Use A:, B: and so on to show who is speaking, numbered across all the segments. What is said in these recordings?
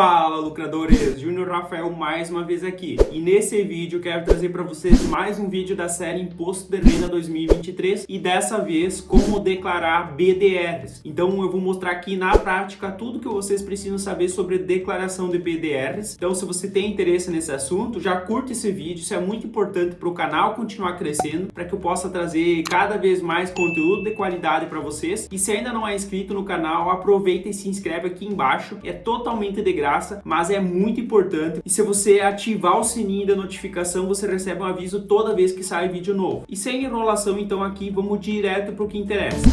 A: Fala, lucradores! Júnior Rafael mais uma vez aqui. E nesse vídeo eu quero trazer para vocês mais um vídeo da série Imposto de Renda 2023 e dessa vez como declarar BDRs. Então eu vou mostrar aqui na prática tudo que vocês precisam saber sobre declaração de BDRs. Então se você tem interesse nesse assunto, já curte esse vídeo, isso é muito importante para o canal continuar crescendo, para que eu possa trazer cada vez mais conteúdo de qualidade para vocês. E se ainda não é inscrito no canal, aproveita e se inscreve aqui embaixo, é totalmente de graça, mas é muito importante. E se você ativar o sininho da notificação, você recebe um aviso toda vez que sai vídeo novo. E sem enrolação, então aqui vamos direto para o que interessa.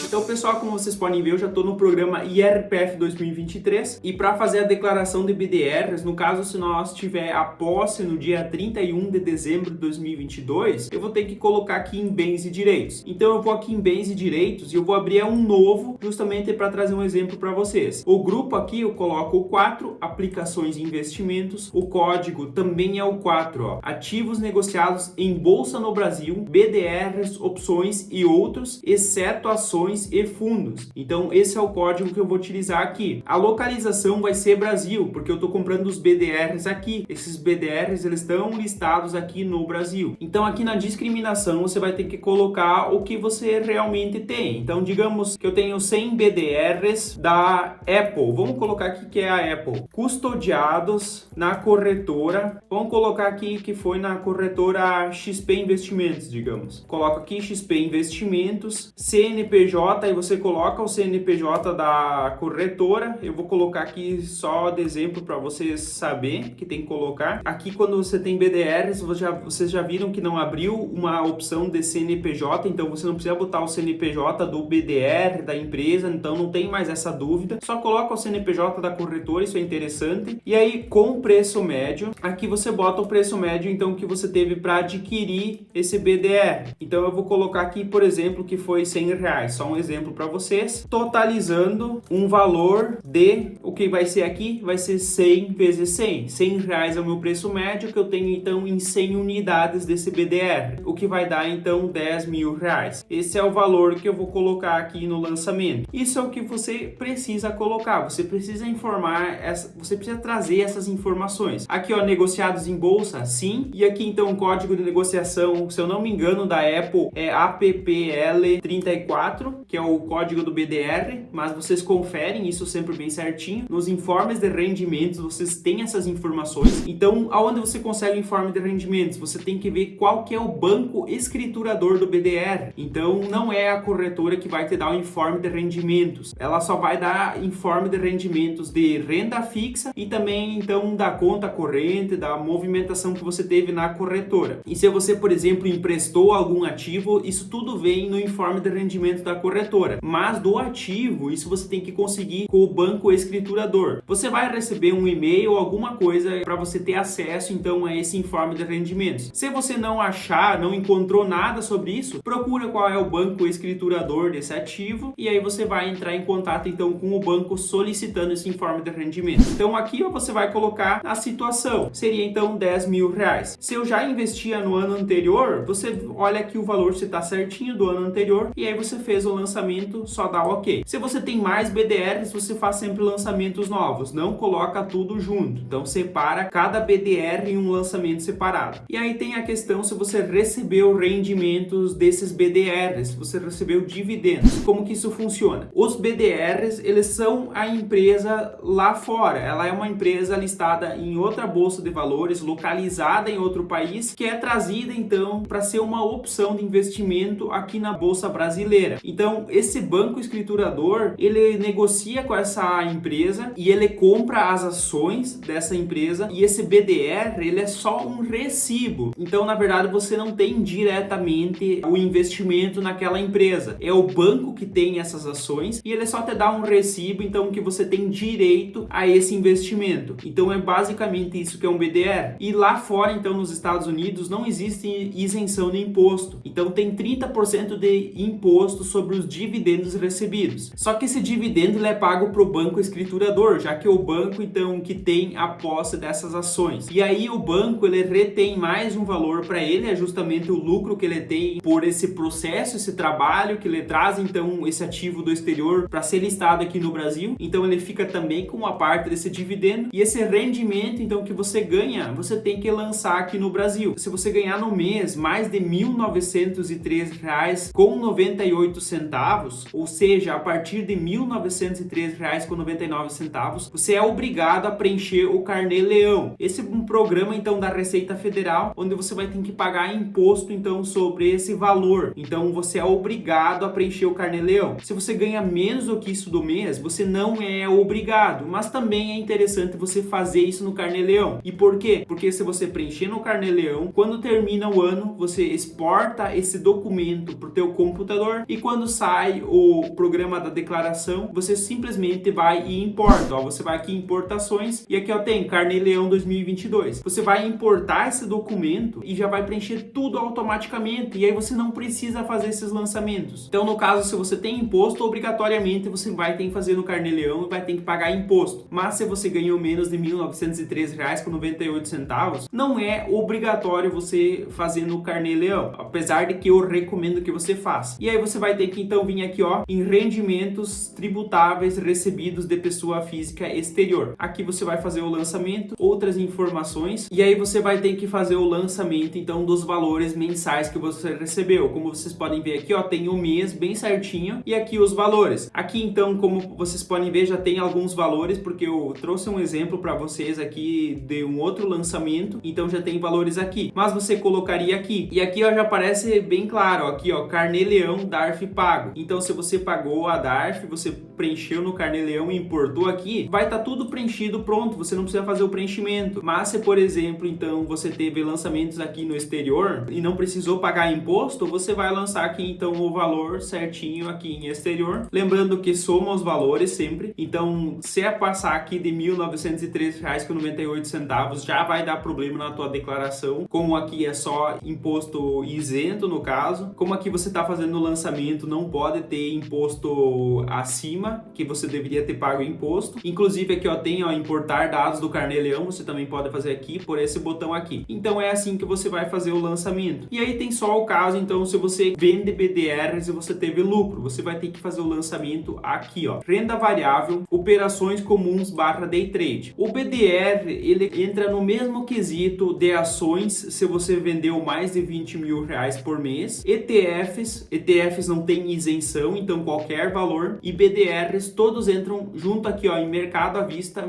A: Então, pessoal, como vocês podem ver, eu já estou no programa IRPF 2023 e para fazer a declaração de BDRs, no caso, se nós tiver a posse no dia 31 de dezembro de 2022, eu vou ter que colocar aqui em bens e direitos. Então, eu vou aqui em bens e direitos e eu vou abrir um novo, justamente para trazer um exemplo para vocês. O grupo aqui eu coloco o 4, aplicações e investimentos. O código também é o 4, ó, ativos negociados em bolsa no Brasil, BDRs, opções e outros, exceto ações e fundos. Então esse é o código que eu vou utilizar aqui. A localização vai ser Brasil, porque eu estou comprando os BDRs aqui. Esses BDRs eles estão listados aqui no Brasil. Então aqui na discriminação você vai ter que colocar o que você realmente tem. Então digamos que eu tenho 100 BDRs da Apple. Vamos colocar aqui que é a Apple. Custodiados na corretora. Vamos colocar aqui que foi na corretora XP Investimentos, digamos. Coloco aqui XP Investimentos, CNPJ, e você coloca o CNPJ da corretora. Eu vou colocar aqui só de exemplo para vocês saberem que tem que colocar. Aqui quando você tem BDRs, vocês já viram que não abriu uma opção de CNPJ, então você não precisa botar o CNPJ do BDR da empresa, então não tem mais essa dúvida. Só coloca o CNPJ da corretora, isso é interessante. E aí com preço médio, aqui você bota o preço médio então que você teve para adquirir esse BDR. Então eu vou colocar aqui, por exemplo, que foi R$100, só um exemplo para vocês, totalizando um valor de, o que vai ser aqui, vai ser 100 vezes 100. R$100 é o meu preço médio que eu tenho então em 100 unidades desse BDR, o que vai dar então R$10.000. Esse é o valor que eu vou colocar aqui no lançamento. Isso é o que você precisa colocar, você precisa informar, você precisa trazer essas informações. Aqui ó, negociados em bolsa, sim, e aqui então o código de negociação, se eu não me engano, da Apple é APPL34, que é o código do BDR, mas vocês conferem isso sempre bem certinho. Nos informes de rendimentos, vocês têm essas informações. Então, aonde você consegue o informe de rendimentos? Você tem que ver qual que é o banco escriturador do BDR. Então, não é a corretora que vai te dar o informe de rendimentos. Ela só vai dar informe de rendimentos de renda fixa e também, então, da conta corrente, da movimentação que você teve na corretora. E se você, por exemplo, emprestou algum ativo, isso tudo vem no informe de rendimento da corretora, mas do ativo, isso você tem que conseguir com o banco escriturador. Você vai receber um e-mail ou alguma coisa para você ter acesso então a esse informe de rendimentos. Se você não achar, não encontrou nada sobre isso, procura qual é o banco escriturador desse ativo e aí você vai entrar em contato então com o banco solicitando esse informe de rendimento. Então aqui você vai colocar a situação, seria então R$10.000. Se eu já investia no ano anterior, você olha aqui o valor se está certinho do ano anterior e aí você fez o lançamento, só dá ok. Se você tem mais BDRs, você faz sempre lançamentos novos, não coloca tudo junto. Então separa cada BDR em um lançamento separado. E aí tem a questão se você recebeu rendimentos desses BDRs, se você recebeu dividendos. Como que isso funciona? Os BDRs, eles são a empresa lá fora. Ela é uma empresa listada em outra bolsa de valores, localizada em outro país, que é trazida então para ser uma opção de investimento aqui na bolsa brasileira. Então, esse banco escriturador, ele negocia com essa empresa e ele compra as ações dessa empresa e esse BDR, ele é só um recibo. Então, na verdade, você não tem diretamente o investimento naquela empresa. É o banco que tem essas ações e ele só te dá um recibo, então, que você tem direito a esse investimento. Então, é basicamente isso que é um BDR. E lá fora, então, nos Estados Unidos, não existe isenção de imposto. Então, tem 30% de imposto sobre os dos dividendos recebidos. Só que esse dividendo ele é pago para o banco escriturador, já que é o banco então que tem a posse dessas ações. E aí o banco ele retém mais um valor para ele, é justamente o lucro que ele tem por esse processo, esse trabalho que ele traz então esse ativo do exterior para ser listado aqui no Brasil. Então ele fica também com uma parte desse dividendo e esse rendimento então que você ganha, você tem que lançar aqui no Brasil. Se você ganhar no mês mais de R$ 1.903,98, ou seja, a partir de R$ 1.903,99, você é obrigado a preencher o Carnê-Leão. Esse é um programa então da Receita Federal, onde você vai ter que pagar imposto então sobre esse valor. Então você é obrigado a preencher o Carnê-Leão. Se você ganha menos do que isso do mês, você não é obrigado, mas também é interessante você fazer isso no Carnê-Leão. E por quê? Porque se você preencher no Carnê-Leão, quando termina o ano, você exporta esse documento para o teu computador e quando sai o programa da declaração, você simplesmente vai e importa. Ó, você vai aqui em importações e aqui ó, tem Carnê-Leão 2022. Você vai importar esse documento e já vai preencher tudo automaticamente e aí você não precisa fazer esses lançamentos. Então no caso, se você tem imposto, obrigatoriamente você vai ter que fazer no Carnê-Leão e vai ter que pagar imposto. Mas se você ganhou menos de R$ 1.903,98, não é obrigatório você fazer no Carnê-Leão, apesar de que eu recomendo que você faça. E aí você vai ter que então vir aqui ó, em rendimentos tributáveis recebidos de pessoa física exterior. Aqui você vai fazer o lançamento, outras informações e aí você vai ter que fazer o lançamento então dos valores mensais que você recebeu. Como vocês podem ver aqui ó, tem o mês bem certinho e aqui os valores. Aqui então, como vocês podem ver, já tem alguns valores porque eu trouxe um exemplo para vocês aqui de um outro lançamento, então já tem valores aqui, mas você colocaria aqui e aqui ó, já aparece bem claro ó, aqui ó, Carnê-Leão DARF pago. Então se você pagou a DARF, você preencheu no Carnê-Leão e importou aqui, vai estar tudo preenchido pronto, você não precisa fazer o preenchimento. Mas se por exemplo então você teve lançamentos aqui no exterior e não precisou pagar imposto, você vai lançar aqui então o valor certinho aqui em exterior, lembrando que soma os valores sempre. Então se é passar aqui de R$ 1.903,98 já vai dar problema na tua declaração, como aqui é só imposto isento no caso, como aqui você está fazendo o lançamento, não pode ter imposto acima, que você deveria ter pago imposto. Inclusive aqui ó, tem ó, importar dados do Carnê-Leão, você também pode fazer aqui por esse botão aqui. Então é assim que você vai fazer o lançamento. E aí tem só o caso então, se você vende BDRs e você teve lucro, você vai ter que fazer o lançamento aqui ó, renda variável, operações comuns / day trade. O BDR ele entra no mesmo quesito de ações se você vendeu mais de R$ 20.000 por mês, ETFs não tem isenção, então qualquer valor, e BDRs todos entram junto aqui ó, em mercado à vista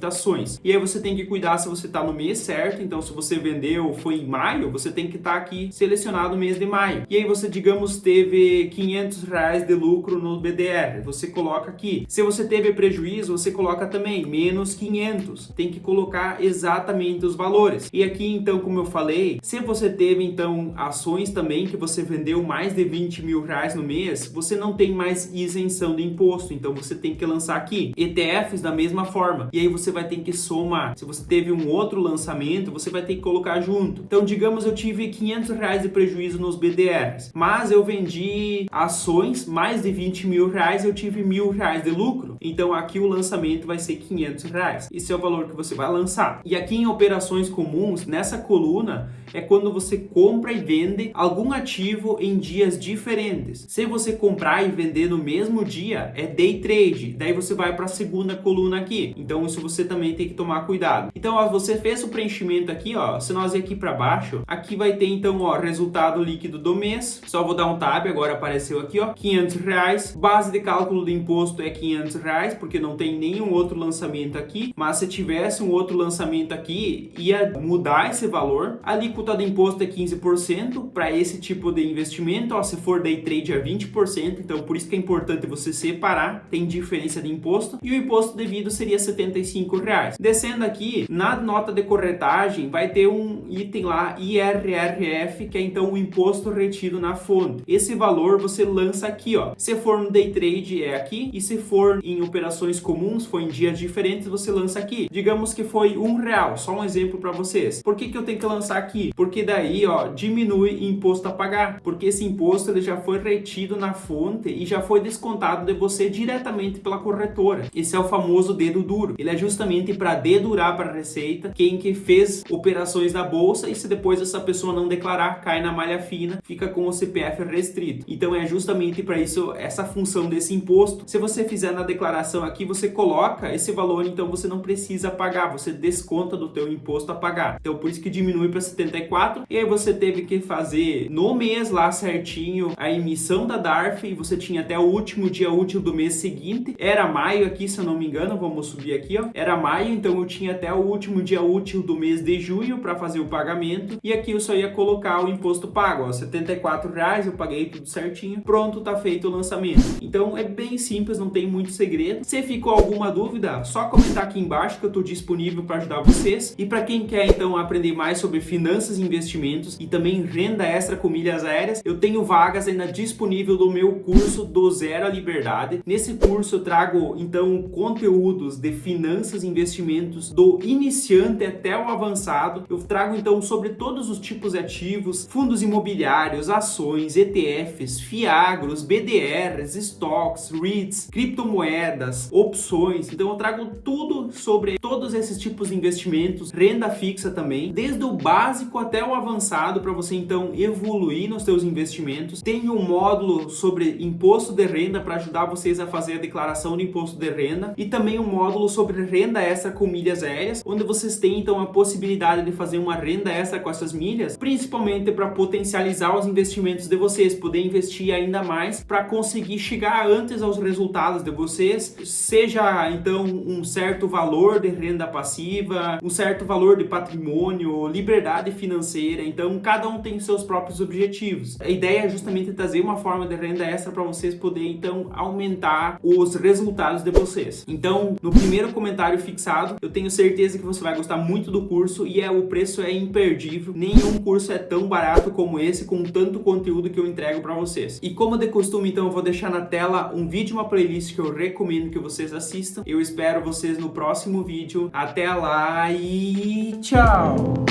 A: ações. E aí você tem que cuidar se você está no mês certo, então se você vendeu foi em maio, você tem que estar aqui selecionado o mês de maio. E aí você, digamos, teve R$500 de lucro no BDR, você coloca aqui. Se você teve prejuízo, você coloca também menos 500. Tem que colocar exatamente os valores. E aqui então, como eu falei, se você teve então ações também que você vendeu mais de R$20.000 no mês, você não tem mais isenção de imposto, então você tem que lançar aqui. ETFs da mesma forma, e aí você vai ter que somar. Se você teve um outro lançamento, você vai ter que colocar junto. Então digamos eu tive R$500 de prejuízo nos BDRs, mas eu vendi ações mais de R$20.000, eu tive R$1.000 de lucro, então aqui o lançamento vai ser R$500. Esse é o valor que você vai lançar. E aqui em operações comuns, nessa coluna, é quando você compra e vende algum ativo em dias diferentes. Se você comprar e vender no mesmo dia, é day trade. Daí você vai para a segunda coluna aqui. Então isso você também tem que tomar cuidado. Então ó, você fez o preenchimento aqui, ó. Se nós ir aqui para baixo, aqui vai ter então ó, resultado líquido do mês. Só vou dar um tab, agora apareceu aqui ó, R$500. Base de cálculo do imposto é R$500, porque não tem nenhum outro lançamento aqui. Mas se tivesse um outro lançamento aqui, ia mudar esse valor. A alíquota de imposto é 15% para esse tipo de investimento. Ó, se for day trade é 20%, então por isso que é importante você separar, tem diferença de imposto. E o imposto devido seria R$75. Descendo aqui, na nota de corretagem, vai ter um item lá, IRRF, que é então o imposto retido na fonte. Esse valor você lança aqui, ó. Se for no day trade é aqui, e se for em operações comuns, for em dias diferentes, você lança aqui. Digamos que foi R$1, só um exemplo para vocês. Por que eu tenho que lançar aqui? Porque daí, ó, diminui imposto a pagar, porque esse imposto ele já foi retido embutido na fonte e já foi descontado de você diretamente pela corretora. Esse é o famoso dedo duro. Ele é justamente para dedurar para a Receita quem que fez operações na bolsa, e se depois essa pessoa não declarar, cai na malha fina, fica com o CPF restrito. Então é justamente para isso essa função desse imposto. Se você fizer na declaração aqui, você coloca esse valor, então você não precisa pagar, você desconta do teu imposto a pagar. Então por isso que diminui para 74, e aí você teve que fazer no mês lá certinho a emissão da DARF, e você tinha até o último dia útil do mês seguinte. Era maio aqui, se eu não me engano, vamos subir aqui, ó. Era maio, então eu tinha até o último dia útil do mês de junho para fazer o pagamento, e aqui eu só ia colocar o imposto pago, ó, R$74, eu paguei tudo certinho, pronto, tá feito o lançamento. Então é bem simples, não tem muito segredo. Se ficou alguma dúvida, só comentar aqui embaixo que eu tô disponível para ajudar vocês. E para quem quer então aprender mais sobre finanças e investimentos e também renda extra com milhas aéreas, eu tenho vagas ainda disponível do meu curso do Zero à Liberdade. Nesse curso eu trago então conteúdos de finanças e investimentos do iniciante até o avançado. Eu trago então sobre todos os tipos de ativos, fundos imobiliários, ações, ETFs, FIAGROS, BDRs, stocks, REITs, criptomoedas, opções. Então eu trago tudo sobre todos esses tipos de investimentos, renda fixa também, desde o básico até o avançado, para você então evoluir nos seus investimentos. Tem um módulo sobre imposto de renda para ajudar vocês a fazer a declaração de imposto de renda, e também um módulo sobre renda extra com milhas aéreas, onde vocês têm então a possibilidade de fazer uma renda extra com essas milhas, principalmente para potencializar os investimentos de vocês, poder investir ainda mais para conseguir chegar antes aos resultados de vocês, seja então um certo valor de renda passiva, um certo valor de patrimônio, liberdade financeira. Então cada um tem seus próprios objetivos. A ideia é justamente trazer uma forma de renda extra para vocês poderem então aumentar os resultados de vocês. Então no primeiro comentário fixado, eu tenho certeza que você vai gostar muito do curso, e o preço é imperdível. Nenhum curso é tão barato como esse, com tanto conteúdo que eu entrego para vocês. E como de costume, então eu vou deixar na tela um vídeo, uma playlist que eu recomendo que vocês assistam. Eu espero vocês no próximo vídeo. Até lá e tchau!